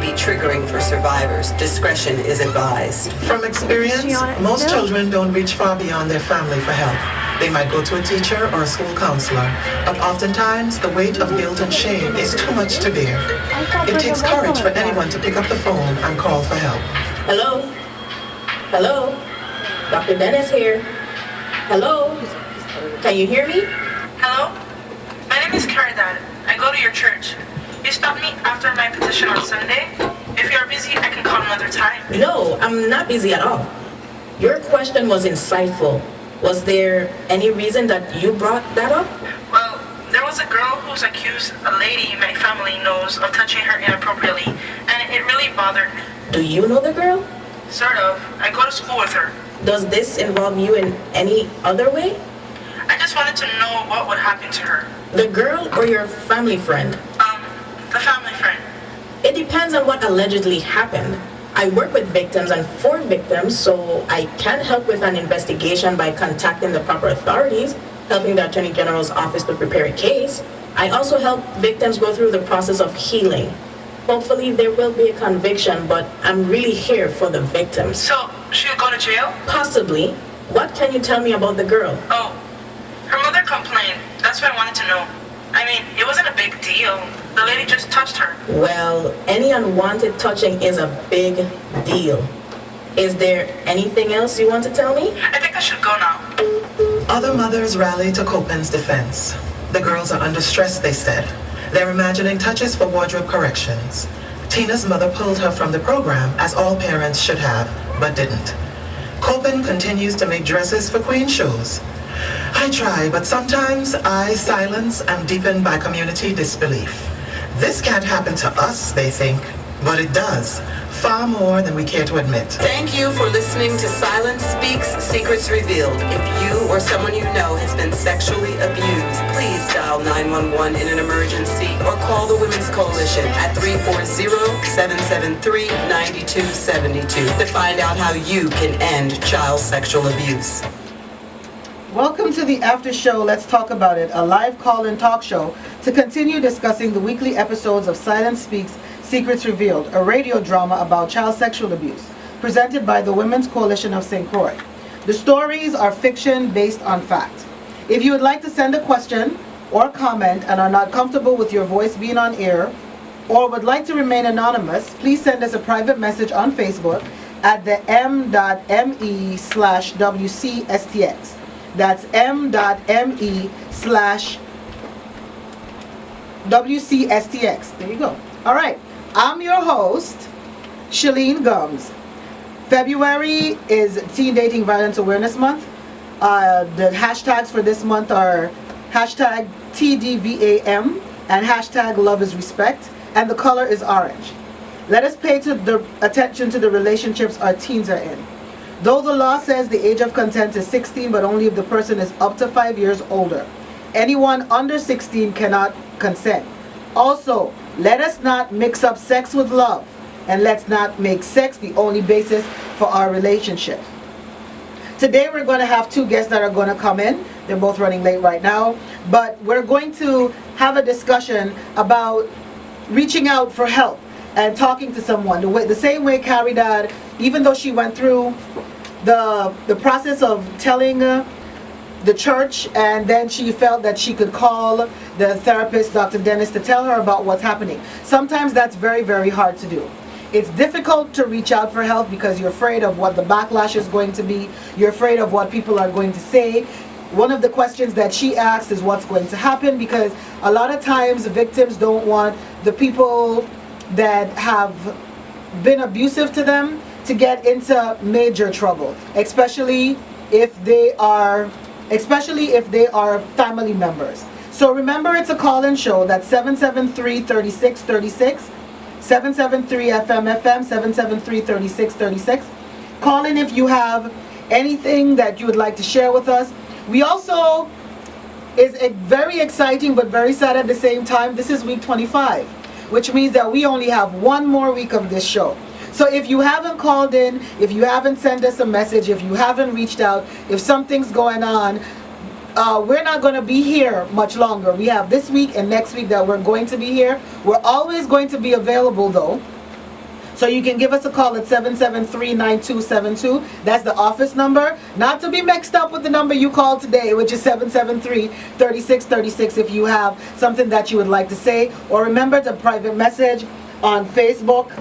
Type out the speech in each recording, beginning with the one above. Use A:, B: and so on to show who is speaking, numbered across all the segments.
A: be triggering for survivors. Discretion is advised.
B: From experience, most children don't reach far beyond their family for help. They might go to a teacher or a school counselor, but oftentimes the weight of guilt and shame is too much to bear. It takes courage for anyone to pick up the phone and call for help.
C: Hello? Hello? Dr. Dennis here. Hello? Can you hear me?
D: Hello? My name is Caridad. I go to your church. You stopped me after my petition on Sunday. If you're busy, I can call another time.
C: No, I'm not busy at all. Your question was insightful. Was there any reason that you brought that up?
D: Well, there was a girl who's accused a lady my family knows of touching her inappropriately, and it really bothered me.
C: Do you know the girl?
D: Sort of. I go to school with her.
C: Does this involve you in any other way?
D: I just wanted to know what would happen to her.
C: The girl or your family friend?
D: The family friend.
C: It depends on what allegedly happened. I work with victims and for victims, so I can help with an investigation by contacting the proper authorities, helping the Attorney General's office to prepare a case. I also help victims go through the process of healing. Hopefully there will be a conviction, but I'm really here for the victims.
D: So, she'll go to jail?
C: Possibly. What can you tell me about the girl?
D: Oh, her mother complained. That's what I wanted to know. I mean, it wasn't a big deal. The lady just touched her.
C: Well, any unwanted touching is a big deal. Is there anything else you want to tell me?
D: I think I should go now.
B: Other mothers rally to Copen's defense. The girls are under stress, they said. They're imagining touches for wardrobe corrections. Tina's mother pulled her from the program, as all parents should have, but didn't. Copen continues to make dresses for Queen shows. I try, but sometimes I silence and deepen by community disbelief. This can't happen to us, they think, but it does, far more than we care to admit.
A: Thank you for listening to Silence Speaks, Secrets Revealed. If you or someone you know has been sexually abused, please dial 911 in an emergency or call the Women's Coalition at 340-773-9272 to find out how you can end child sexual abuse.
E: Welcome to the After Show, Let's Talk About It, a live call-in talk show to continue discussing the weekly episodes of Silence Speaks, Secrets Revealed, a radio drama about child sexual abuse, presented by the Women's Coalition of St. Croix. The stories are fiction based on fact. If you would like to send a question or comment and are not comfortable with your voice being on air, or would like to remain anonymous, please send us a private message on Facebook at the m.me/WCSTX. That's m.me/WCSTX. There you go. All right. I'm your host, Shalene Gums. February is Teen Dating Violence Awareness Month. The hashtags for this month are hashtag TDVAM and hashtag Love is Respect. And the color is orange. Let us pay attention to the relationships our teens are in. Though the law says the age of consent is 16, but only if the person is up to 5 years older. Anyone under 16 cannot consent. Also, let us not mix up sex with love, and let's not make sex the only basis for our relationship. Today we're going to have two guests that are going to come in. They're both running late right now, but we're going to have a discussion about reaching out for help and talking to someone. The same way Carrie Dad, even though she went through the process of telling the church, and then she felt that she could call the therapist, Dr. Dennis, to tell her about what's happening. Sometimes that's very, very hard to do. It's difficult to reach out for help because you're afraid of what the backlash is going to be. You're afraid of what people are going to say. One of the questions that she asks is what's going to happen, because a lot of times victims don't want the people that have been abusive to them to get into major trouble, especially if they are family members. So remember, it's a call-in show. That's 773-3636, 773-FM-FM, 773-3636. Call in if you have anything that you would like to share with us. We also, is very exciting but very sad at the same time, this is week 25, which means that we only have one more week of this show. So if you haven't called in, if you haven't sent us a message, if you haven't reached out, if something's going on, we're not going to be here much longer. We have this week and next week that we're going to be here. We're always going to be available though. So you can give us a call at 773-9272. That's the office number. Not to be mixed up with the number you called today, which is 773-3636 if you have something that you would like to say. Or remember to private message on Facebook,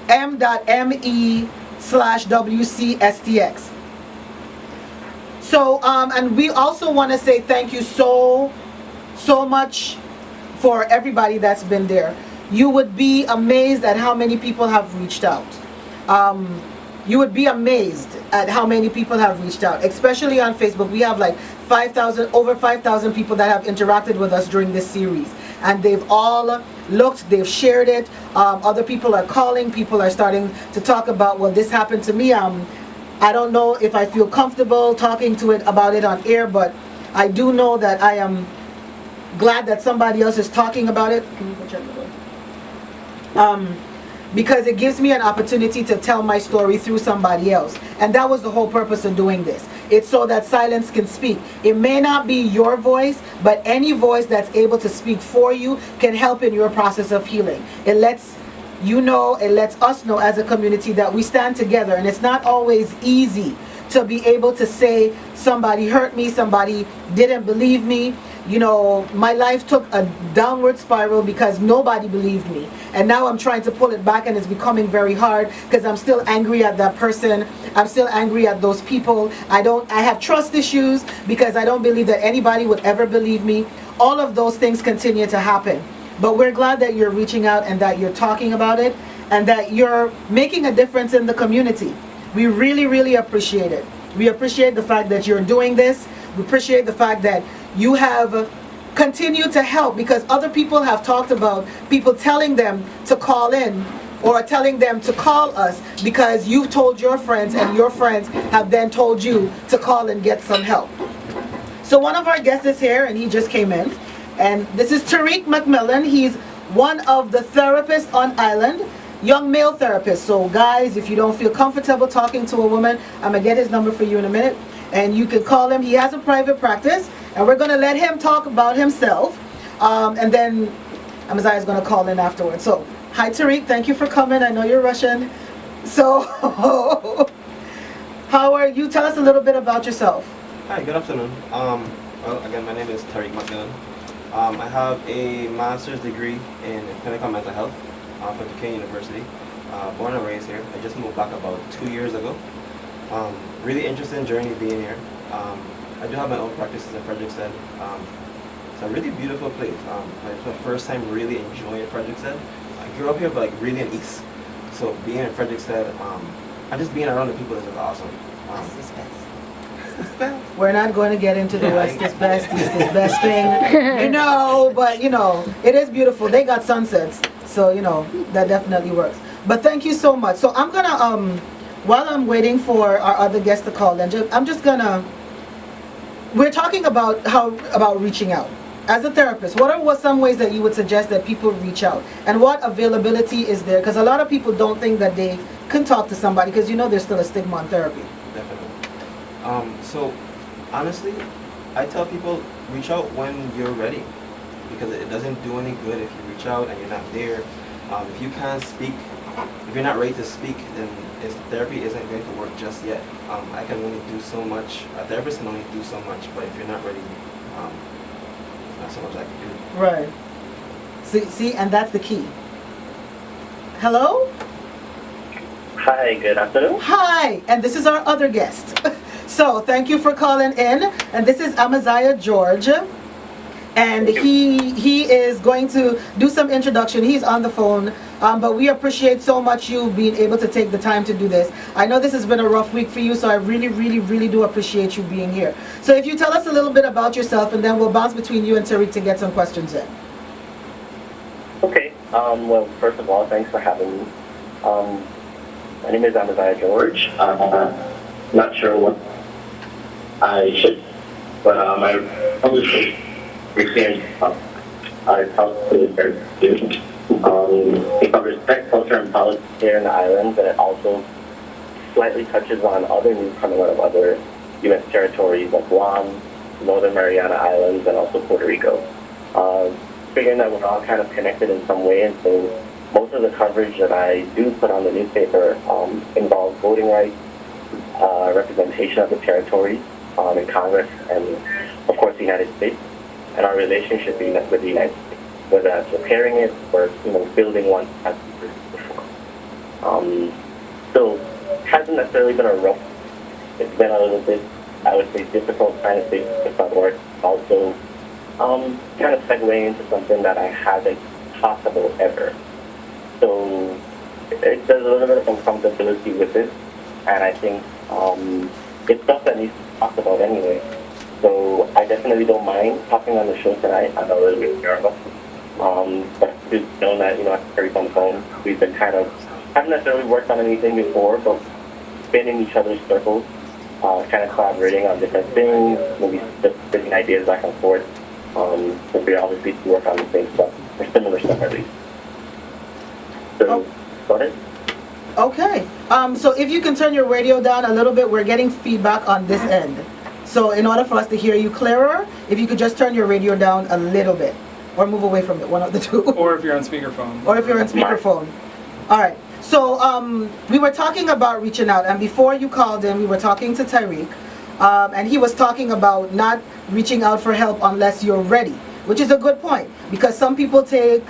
E: m.me/WCSTX. So, and we also want to say thank you so much for everybody that's been there. You would be amazed at how many people have reached out. You would be amazed at how many people have reached out, especially on Facebook. We have like over 5,000 people that have interacted with us during this series. And they've all looked, they've shared it. Other people are calling, people are starting to talk about, well, this happened to me. I don't know if I feel comfortable talking about it on air, but I do know that I am glad that somebody else is talking about it. Can you go check the door? Because it gives me an opportunity to tell my story through somebody else. And that was the whole purpose of doing this. It's so that silence can speak. It may not be your voice, but any voice that's able to speak for you can help in your process of healing. It lets you know, it lets us know as a community that we stand together. And it's not always easy to be able to say somebody hurt me, somebody didn't believe me. You know, my life took a downward spiral because nobody believed me. And now I'm trying to pull it back, and it's becoming very hard because I'm still angry at that person. I'm still angry at those people. I have trust issues because I don't believe that anybody would ever believe me. All of those things continue to happen. But we're glad that you're reaching out and that you're talking about it and that you're making a difference in the community. We really, really appreciate it. We appreciate the fact that you're doing this. We appreciate the fact that you have continued to help, because other people have talked about people telling them to call in or telling them to call us because you've told your friends and your friends have then told you to call and get some help. So one of our guests is here, and he just came in, and this is Tarik McMillan. He's one of the therapists on island, young male therapist. So guys, if you don't feel comfortable talking to a woman, I'm gonna get his number for you in a minute, and you can call him. He has a private practice, and we're gonna let him talk about himself, and then Amaziah is gonna call in afterwards. So, hi Tarik, thank you for coming. I know you're Russian. So, how are you? Tell us a little bit about yourself.
F: Hi, good afternoon. Well, again, my name is Tarik McMillan. I have a master's degree in clinical mental health from Duquesne University. Born and raised here. I just moved back about 2 years ago. Really interesting journey being here. I do have my own practices in Frederickstead. It's a really beautiful place. It's my first time really enjoying Frederickstead. I grew up here, but like really in East. So being in Frederickstead, and just being around the people is just awesome.
A: West is best.
E: We're not going to get into the West is best, East is best thing, you know, but you know, it is beautiful. They got sunsets, so you know, that definitely works. But thank you so much. So I'm gonna, while I'm waiting for our other guest to call, I'm just gonna, we're talking about about reaching out. As a therapist, what are some ways that you would suggest that people reach out? And what availability is there? Because a lot of people don't think that they can talk to somebody because you know there's still a stigma on therapy.
F: Definitely. So honestly, I tell people reach out when you're ready, because it doesn't do any good if you reach out and you're not there. If you can't speak, if you're not ready to speak, then therapy isn't going to work just yet. I can only do so much. A therapist can only do so much, but if you're not ready, not so much I can do.
E: Right. See, and that's the key. Hello?
G: Hi, good afternoon.
E: Hi, and this is our other guest. So thank you for calling in, and this is Amaziah George, and he is going to do some introduction. He's on the phone, but we appreciate so much you being able to take the time to do this. I know this has been a rough week for you, so I really, really, really do appreciate you being here. So if you tell us a little bit about yourself, and then we'll bounce between you and Tarik to get some questions in.
G: Okay, well, first of all, thanks for having me. My name is Amaziah George. Not sure what I should, but I probably experience I probably student. It covers tech, culture, and politics here in the islands, and it also slightly touches on other news coming out of other U.S. territories like Guam, Northern Mariana Islands, and also Puerto Rico. Figuring that we're all kind of connected in some way, and so most of of the coverage that I do put on the newspaper involves voting rights, representation of the territories in Congress, and of course the United States, and our relationship with the United States, whether that's repairing it or building one as before. So it hasn't necessarily been a rough. It's been a little bit, I would say, difficult trying to stay focused on work. Also, kind of segueing into something that I haven't possible ever. So there's a little bit of uncomfortability with it, and I think it's stuff that needs to be talked about anyway. So I definitely don't mind talking on the show tonight. I'm a little bit nervous, but to know that I carry on the phone. We've been kind of haven't necessarily worked on anything before, but been in each other's circles, kind of collaborating on different things, maybe just bringing ideas back and forth. But we obviously work on the same stuff, or similar stuff at least. So, go ahead.
E: Okay. So if you can turn your radio down a little bit, we're getting feedback on this end. So in order for us to hear you clearer, if you could just turn your radio down a little bit, or move away from it, one of the two.
H: Or if you're on speakerphone.
E: Or if you're on speakerphone. All right. So we were talking about reaching out, and before you called in, we were talking to Tarik, and he was talking about not reaching out for help unless you're ready, which is a good point, because some people take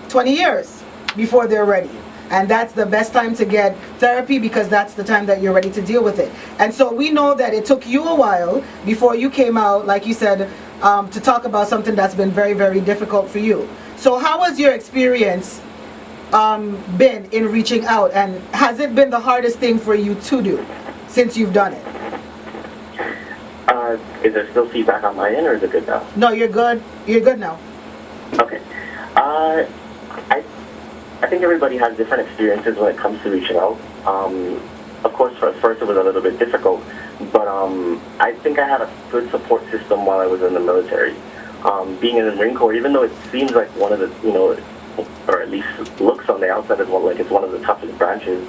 E: 20 years before they're ready. And that's the best time to get therapy, because that's the time that you're ready to deal with it. And so we know that it took you a while before you came out, like you said, to talk about something that's been very, very difficult for you. So how has your experience been in reaching out, and has it been the hardest thing for you to do since you've done it?
G: Is there still feedback on my end, or is it good now?
E: No, you're good. You're good now.
G: Okay. I think everybody has different experiences when it comes to reaching out. Of course, at first it was a little bit difficult, but I think I had a good support system while I was in the military. Being in the Marine Corps, even though it seems like one of the, or at least looks on the outside as well, like it's one of the toughest branches,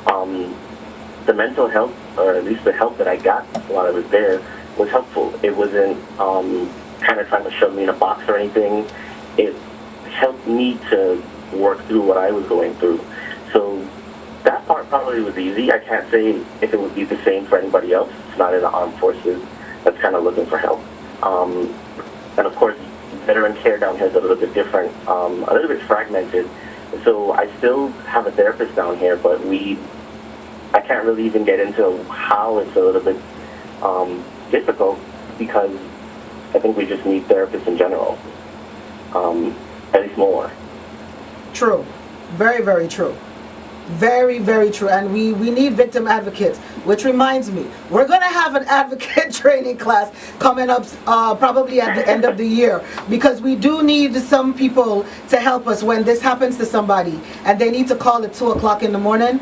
G: the mental health, or at least the help that I got while I was there, was helpful. It wasn't kind of trying to shove me in a box or anything. It helped me to work through what I was going through. So that part probably was easy. I can't say if it would be the same for anybody else. It's not in the armed forces that's kind of looking for help. And of course, veteran care down here is a little bit different, a little bit fragmented. So I still have a therapist down here, but I can't really even get into how it's a little bit difficult, because I think we just need therapists in general, at least more.
E: True. Very, very true. Very, very true. And we need victim advocates, which reminds me, we're going to have an advocate training class coming up probably at the end of the year, because we do need some people to help us when this happens to somebody and they need to call at 2 o'clock in the morning,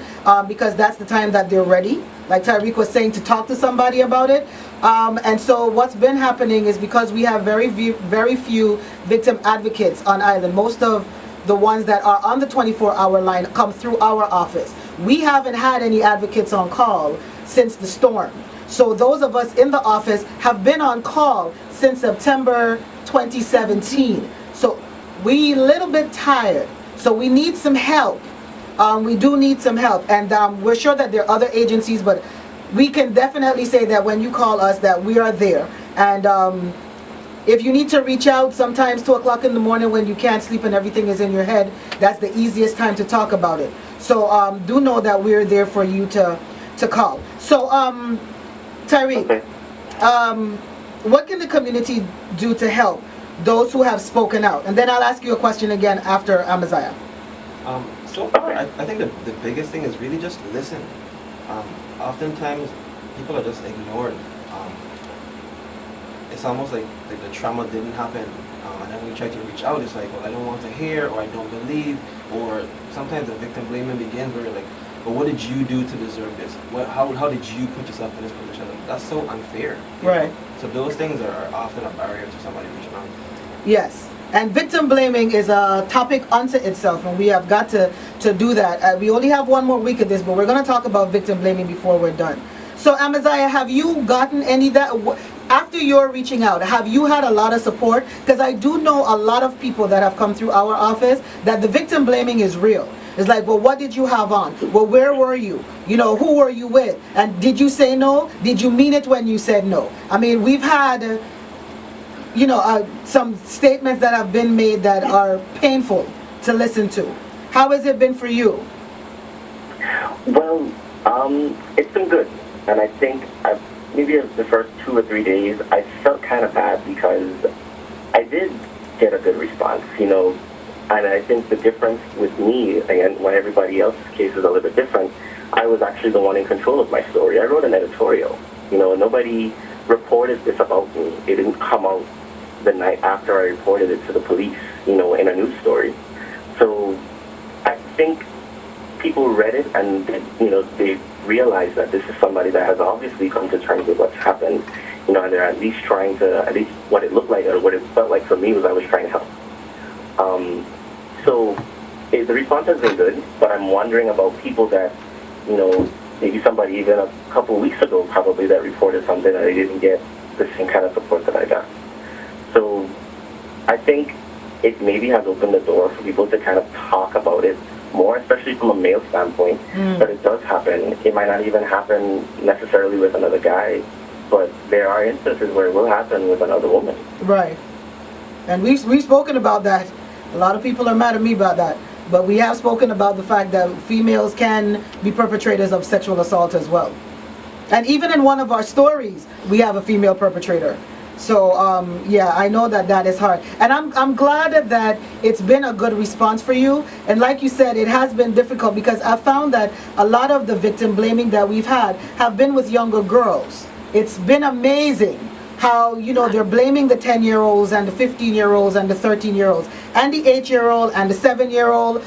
E: because that's the time that they're ready, like Tarik was saying, to talk to somebody about it. And so what's been happening is, because we have very few victim advocates on island, most of the ones that are on the 24-hour line come through our office. We haven't had any advocates on call since the storm. So those of us in the office have been on call since September 2017. So we a little bit tired. So we need some help. We do need some help. And we're sure that there are other agencies, but we can definitely say that when you call us, that we are there. And if you need to reach out, sometimes 2 o'clock in the morning when you can't sleep and everything is in your head, that's the easiest time to talk about it. So do know that we're there for you to call. So Tarik, what can the community do to help those who have spoken out? And then I'll ask you a question again after Amaziah.
F: So far, I think the biggest thing is really just listen. Oftentimes, people are just ignored. It's almost like the trauma didn't happen, and then we try to reach out, it's like, well, I don't want to hear, or I don't believe, or sometimes the victim blaming begins where you're like, but what did you do to deserve this? How did you put yourself in this position? That's so unfair.
E: Right.
F: So those things are often a barrier to somebody reaching out.
E: Yes. And victim blaming is a topic unto itself, and we have got to do that. We only have one more week of this, but we're going to talk about victim blaming before we're done. So Amaziah, have you gotten any that? after you're reaching out, have you had a lot of support? Because I do know a lot of people that have come through our office that the victim blaming is real. It's like, well, what did you have on? Well, where were you? You know, who were you with? And did you say no? Did you mean it when you said no? I mean, we've had, you know, some statements that have been made that are painful to listen to. How has it been for you?
G: Well, it's been good. And I think maybe the first 2 or 3 days, I felt kind of bad because I did get a good response, you know. And I think the difference with me, again, when everybody else's case is a little bit different, I was actually the one in control of my story. I wrote an editorial. You know, nobody reported this about me. It didn't come out the night after I reported it to the police, you know, in a news story. So I think people read it and, you know, they realized that this is somebody that has obviously come to terms with what's happened, you know, and they're at least trying to, at least what it looked like or what it felt like for me was I was trying to help. So the response has been good, but I'm wondering about people that, you know, maybe somebody even a couple of weeks ago probably that reported something and they didn't get the same kind of support that I got. So I think it maybe has opened the door for people to kind of talk about it more, especially from a male standpoint, that it does happen. It might not even happen necessarily with another guy, but there are instances where it will happen with another woman.
E: Right. And we've spoken about that. A lot of people are mad at me about that. But we have spoken about the fact that females can be perpetrators of sexual assault as well. And even in one of our stories, we have a female perpetrator. So, yeah, I know that that is hard. And I'm glad that it's been a good response for you. And like you said, it has been difficult because I found that a lot of the victim blaming that we've had have been with younger girls. It's been amazing how, you know, they're blaming the 10-year-olds and the 15-year-olds and the 13-year-olds and the 8-year-old and the 7-year-old.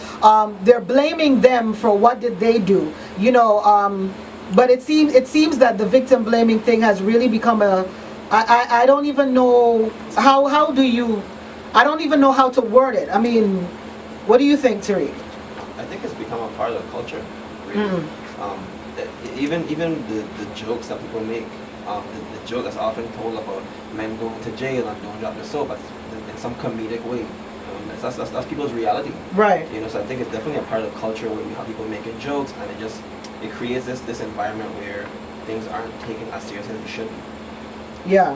E: They're blaming them for what did they do, you know. But it seems that the victim blaming thing has really become a, I don't even know how do you, I don't even know how to word it. I mean, what do you think, Tarik?
F: I think it's become a part of the culture, really. Even the jokes that people make, the joke that's often told about men going to jail and don't drop the soap in some comedic way. That's people's reality.
E: Right.
F: You know, so I think it's definitely a part of the culture where you have people making jokes, and it creates this environment where things aren't taken as seriously as they should be.
E: Yeah.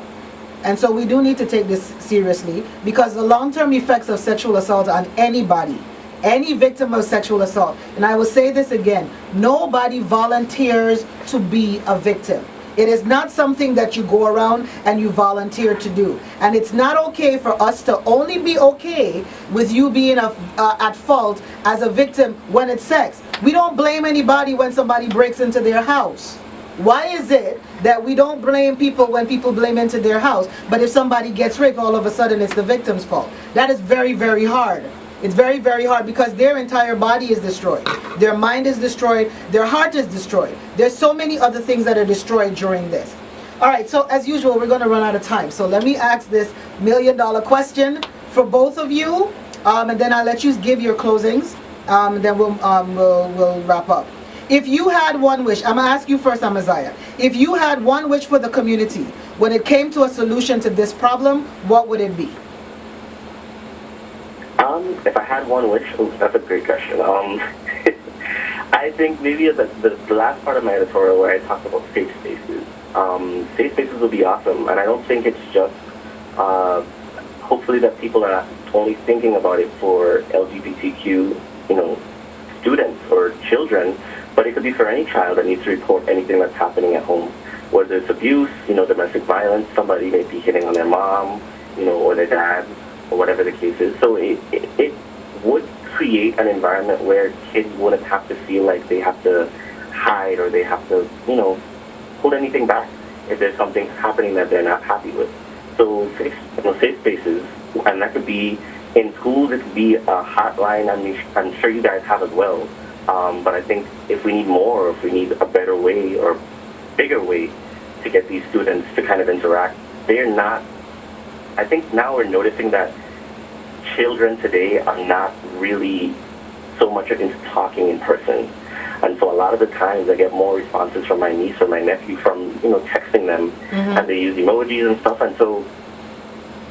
E: And so we do need to take this seriously because the long-term effects of sexual assault on anybody, any victim of sexual assault, and I will say this again, nobody volunteers to be a victim. It is not something that you go around and you volunteer to do. And it's not okay for us to only be okay with you being at fault as a victim when it's sex. We don't blame anybody when somebody breaks into their house. Why is it that we don't blame people when people blame into their house, but if somebody gets raped, all of a sudden it's the victim's fault? That is very, very hard. It's very, very hard because their entire body is destroyed. Their mind is destroyed. Their heart is destroyed. There's so many other things that are destroyed during this. All right, so as usual, we're going to run out of time. So let me ask this $1 million question for both of you, and then I'll let you give your closings, and then we'll wrap up. If you had one wish, I'm going to ask you first, Amaziah. If you had one wish for the community, when it came to a solution to this problem, what would it be?
G: If I had one wish, that's a great question. I think maybe the last part of my editorial where I talked about safe spaces. Safe spaces would be awesome, and I don't think it's just hopefully that people are only thinking about it for LGBTQ, you know, students or children, but it could be for any child that needs to report anything that's happening at home, whether it's abuse, you know, domestic violence, somebody may be hitting on their mom, you know, or their dad, or whatever the case is. So it would create an environment where kids wouldn't have to feel like they have to hide or they have to, you know, hold anything back if there's something happening that they're not happy with. So safe spaces, and that could be in schools, it could be a hotline, I'm sure you guys have as well. But I think if we need more, or if we need a better way or bigger way to get these students to kind of interact, they're not, I think now we're noticing that children today are not really so much into talking in person. And so a lot of the times I get more responses from my niece or my nephew from, texting them, and they use emojis and stuff. And so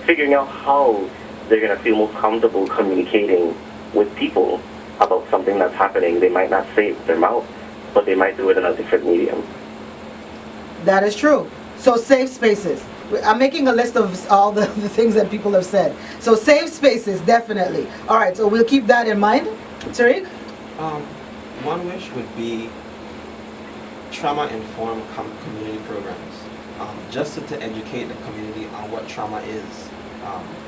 G: figuring out how they're going to feel most comfortable communicating with people about something that's happening. They might not say it with their mouth, but they might do it in a different medium.
E: That is true. So safe spaces. I'm making a list of all the things that people have said. So safe spaces, definitely. All right, so we'll keep that in mind. Tarik?
F: One wish would be trauma-informed community programs, just to educate the community on what trauma is.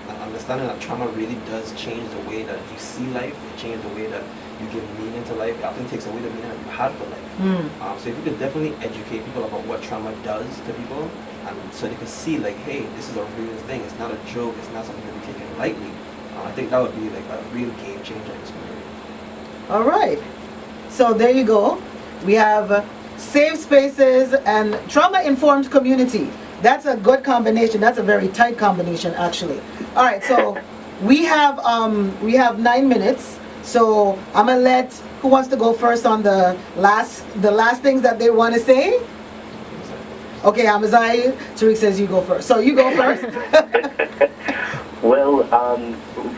F: And understanding that trauma really does change the way that you see life, it changes the way that you give meaning to life. It often takes away the meaning that you had for life. So if you could definitely educate people about what trauma does to people, and so they can see like, hey, this is a real thing. It's not a joke. It's not something to be taken lightly. I think that would be like a real game changer in this community.
E: All right. So there you go. We have safe spaces and trauma-informed community. That's a good combination. That's a very tight combination, actually. All right. So we have 9 minutes. So I'm gonna let who wants to go first on the last things that they want to say. Okay, Amaziah. Tarik says you go first. So you go first.
G: Well,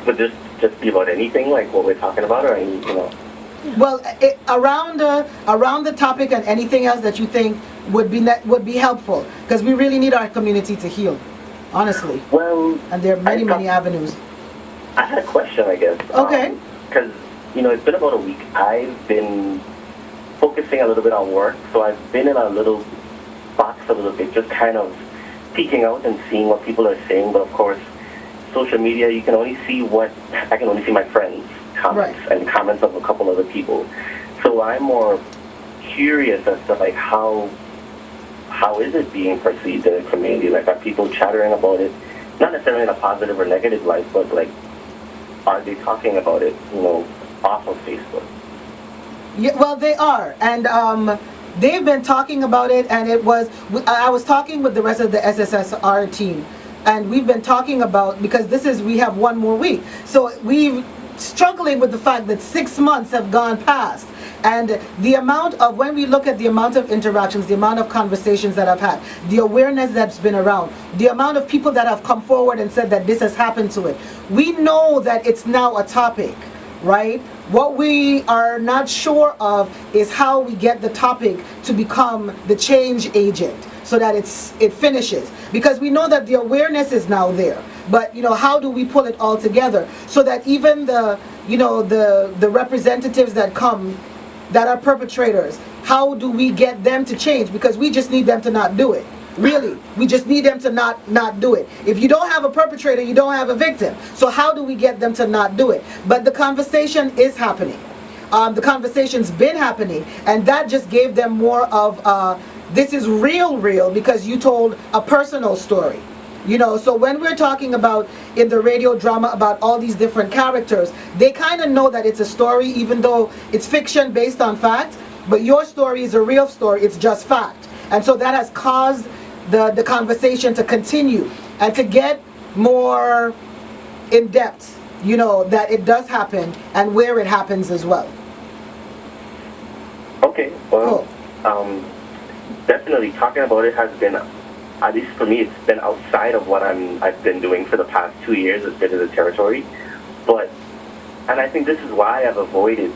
G: would this just be about anything like what we're talking about, or any,
E: Well, around the topic and anything else that you think would be helpful, because we really need our community to heal, honestly.
G: Well,
E: and there are many avenues.
G: I had a question, I guess.
E: Okay.
G: Because it's been about a week. I've been focusing a little bit on work, so I've been in a little box a little bit, just kind of peeking out and seeing what people are saying. But of course, social media, I can only see my friends' comments and comments of a couple other people. So I'm more curious as to like how is it being perceived in the community? Like, are people chattering about it, not necessarily in a positive or negative light, but like, are they talking about it, off of Facebook?
E: Yeah, well, they are, and they've been talking about it, and I was talking with the rest of the SSSR team, and we've been talking about, because we have one more week, so we've struggling with the fact that 6 months have gone past, and when we look at the amount of interactions, the amount of conversations that I've had, the awareness that's been around, the amount of people that have come forward and said that this has happened to it, we know that it's now a topic, right? What we are not sure of is how we get the topic to become the change agent so that it finishes, because we know that the awareness is now there, but how do we pull it all together so that even the representatives that come that are perpetrators, how do we get them to change? Because we just need them to not do it. Really, we just need them to not do it. If you don't have a perpetrator, you don't have a victim. So how do we get them to not do it? But the conversation is happening. The conversation's been happening, and that just gave them more of this is real, because you told a personal story. So when we're talking about in the radio drama about all these different characters, they kind of know that it's a story, even though it's fiction based on fact, but your story is a real story, it's just fact. And so that has caused the conversation to continue and to get more in depth, that it does happen and where it happens as well.
G: Okay, well,
E: cool.
G: Definitely talking about it has been, at least for me, it's been outside of what I've been doing for the past 2 years. It's been in the territory, and I think this is why I've avoided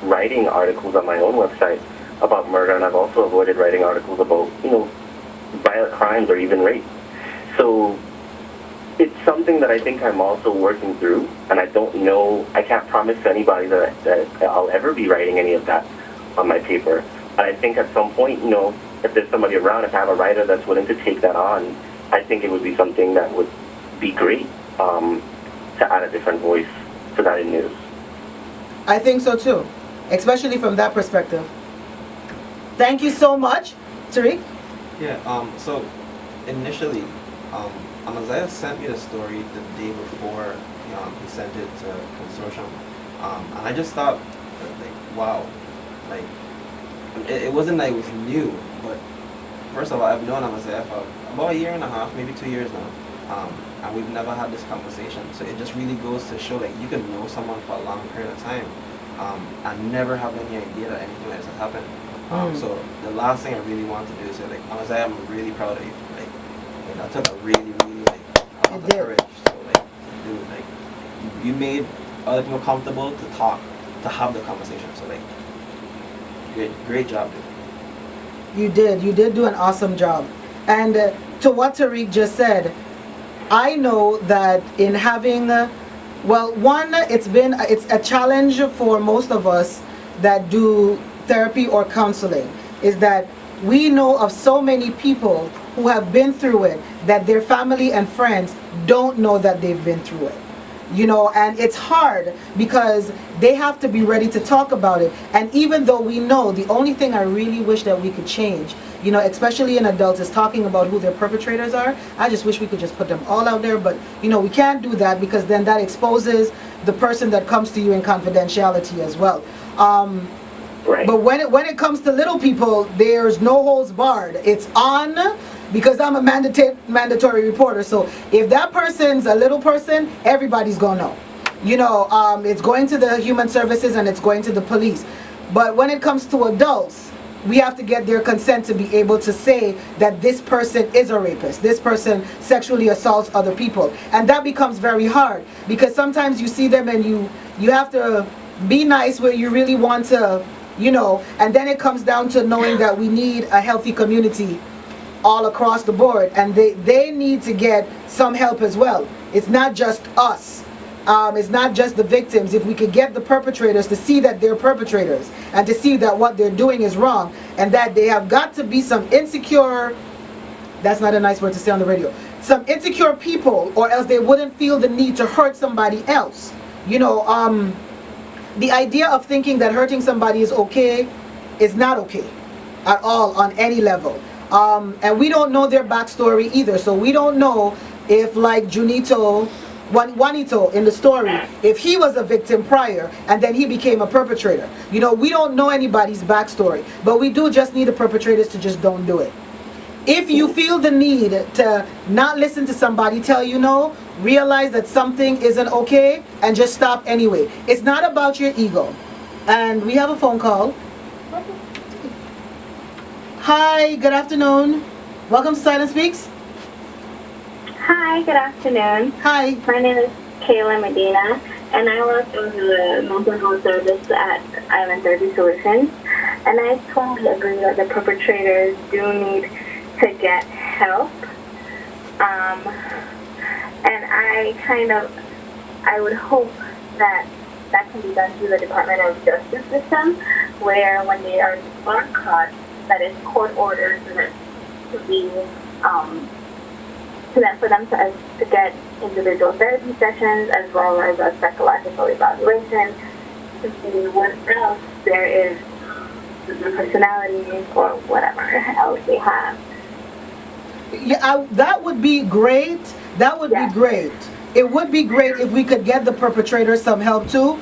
G: writing articles on my own website about murder, and I've also avoided writing articles about, violent crimes or even rape. So it's something that I think I'm also working through, and I can't promise to anybody that I'll ever be writing any of that on my paper. But I think at some point, if there's somebody around, if I have a writer that's willing to take that on, I think it would be something that would be great to add a different voice to that in news.
E: I think so too, especially from that perspective. Thank you so much. Tarik?
F: Yeah, so initially, Amaziah sent me the story the day before he sent it to Consortium. And I just thought, like, wow, like, it wasn't like it was new, but first of all, I've known Amaziah for about 1.5 years, maybe 2 years now. And we've never had this conversation. So it just really goes to show that you can know someone for a long period of time. I never have any idea that anything like this has happened. So the last thing I really want to do is say, like, Amaziah, I'm really proud of you. Like, that took a really, really, like, a lot of courage. So, like, dude, like, you made other people comfortable to talk, to have the conversation. So, like, great job, dude.
E: You did do an awesome job. And to what Tarik just said, I know that in having, it's a challenge for most of us that do therapy or counseling, is that we know of so many people who have been through it that their family and friends don't know that they've been through it. And it's hard because they have to be ready to talk about it. And even though we know, the only thing I really wish that we could change, especially in adults, is talking about who their perpetrators are. I just wish we could just put them all out there, but we can't do that because then that exposes the person that comes to you in confidentiality as well.
G: Right.
E: But when it comes to little people, there's no holds barred. It's on, because I'm a mandatory reporter. So if that person's a little person, everybody's gonna know. It's going to the human services and it's going to the police. But when it comes to adults, we have to get their consent to be able to say that this person is a rapist. This person sexually assaults other people. And that becomes very hard because sometimes you see them and you have to be nice where you really want to, and then it comes down to knowing that we need a healthy community all across the board, and they need to get some help as well. It's not just us. It's not just the victims. If we could get the perpetrators to see that they're perpetrators and to see that what they're doing is wrong and that they have got to be some insecure, that's not a nice word to say on the radio, some insecure people, or else they wouldn't feel the need to hurt somebody else. The idea of thinking that hurting somebody is okay is not okay at all on any level. And we don't know their backstory either. So we don't know if, like Juanito in the story, if he was a victim prior and then he became a perpetrator. We don't know anybody's backstory, but we do just need the perpetrators to just don't do it. If you feel the need to not listen to somebody tell you no, realize that something isn't okay and just stop anyway. It's not about your ego. And we have a phone call. Hi, good afternoon. Welcome to Silent Speaks.
H: Hi, good afternoon.
E: Hi.
H: My name is Kayla Medina, and I work as a mental health service at Island Therapy Solutions. And I totally agree that the perpetrators do need to get help. And I would hope that can be done through the Department of Justice system, where when they are caught, that is court ordered for them to be, for them to get individual therapy sessions as well as a psychological evaluation to see what else there is, the personality or whatever else they have.
E: Yeah, that would be great. That would be great. It would be great if we could get the perpetrators some help too,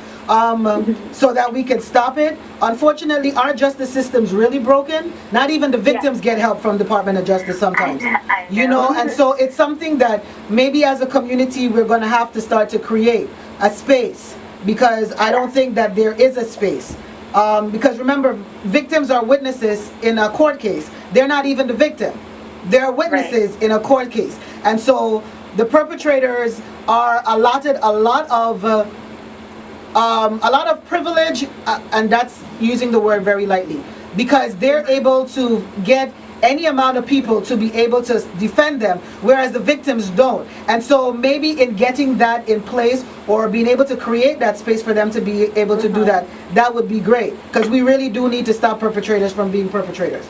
E: so that we could stop it. Unfortunately, our justice system's really broken. Not even the victims get help from Department of Justice sometimes.
H: I know.
E: And so it's something that maybe as a community we're going to have to start to create a space, because I don't think that there is a space. Because remember, victims are witnesses in a court case. They're not even the victim. They're witnesses in a court case. And so the perpetrators are allotted a lot of privilege, and that's using the word very lightly, because they're able to get any amount of people to be able to defend them, whereas the victims don't. And so maybe in getting that in place, or being able to create that space for them to be able to do that, that would be great, because we really do need to stop perpetrators from being perpetrators.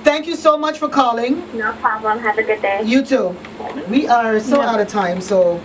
E: Thank you so much for calling.
H: No problem. Have a good day.
E: You too. We are so out of time, so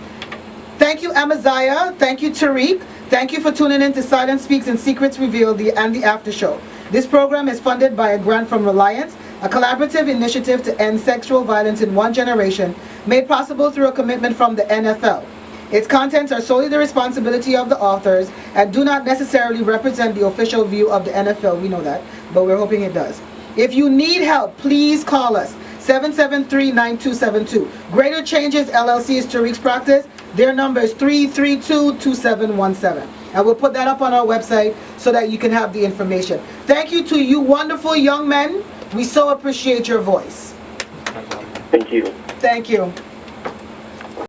E: thank you, Amaziah. Thank you, Tarik. Thank you for tuning in to Silence Speaks and Secrets Revealed, and the After Show. This program is funded by a grant from Reliance, a collaborative initiative to end sexual violence in one generation, made possible through a commitment from the NFL. Its contents are solely the responsibility of the authors and do not necessarily represent the official view of the NFL. We know that, but we're hoping it does. If you need help, please call us, 773-9272. Greater Changes LLC is Tarik's practice. Their number is 332-2717. And we'll put that up on our website so that you can have the information. Thank you to you wonderful young men. We so appreciate your voice.
G: Thank you.
E: Thank you.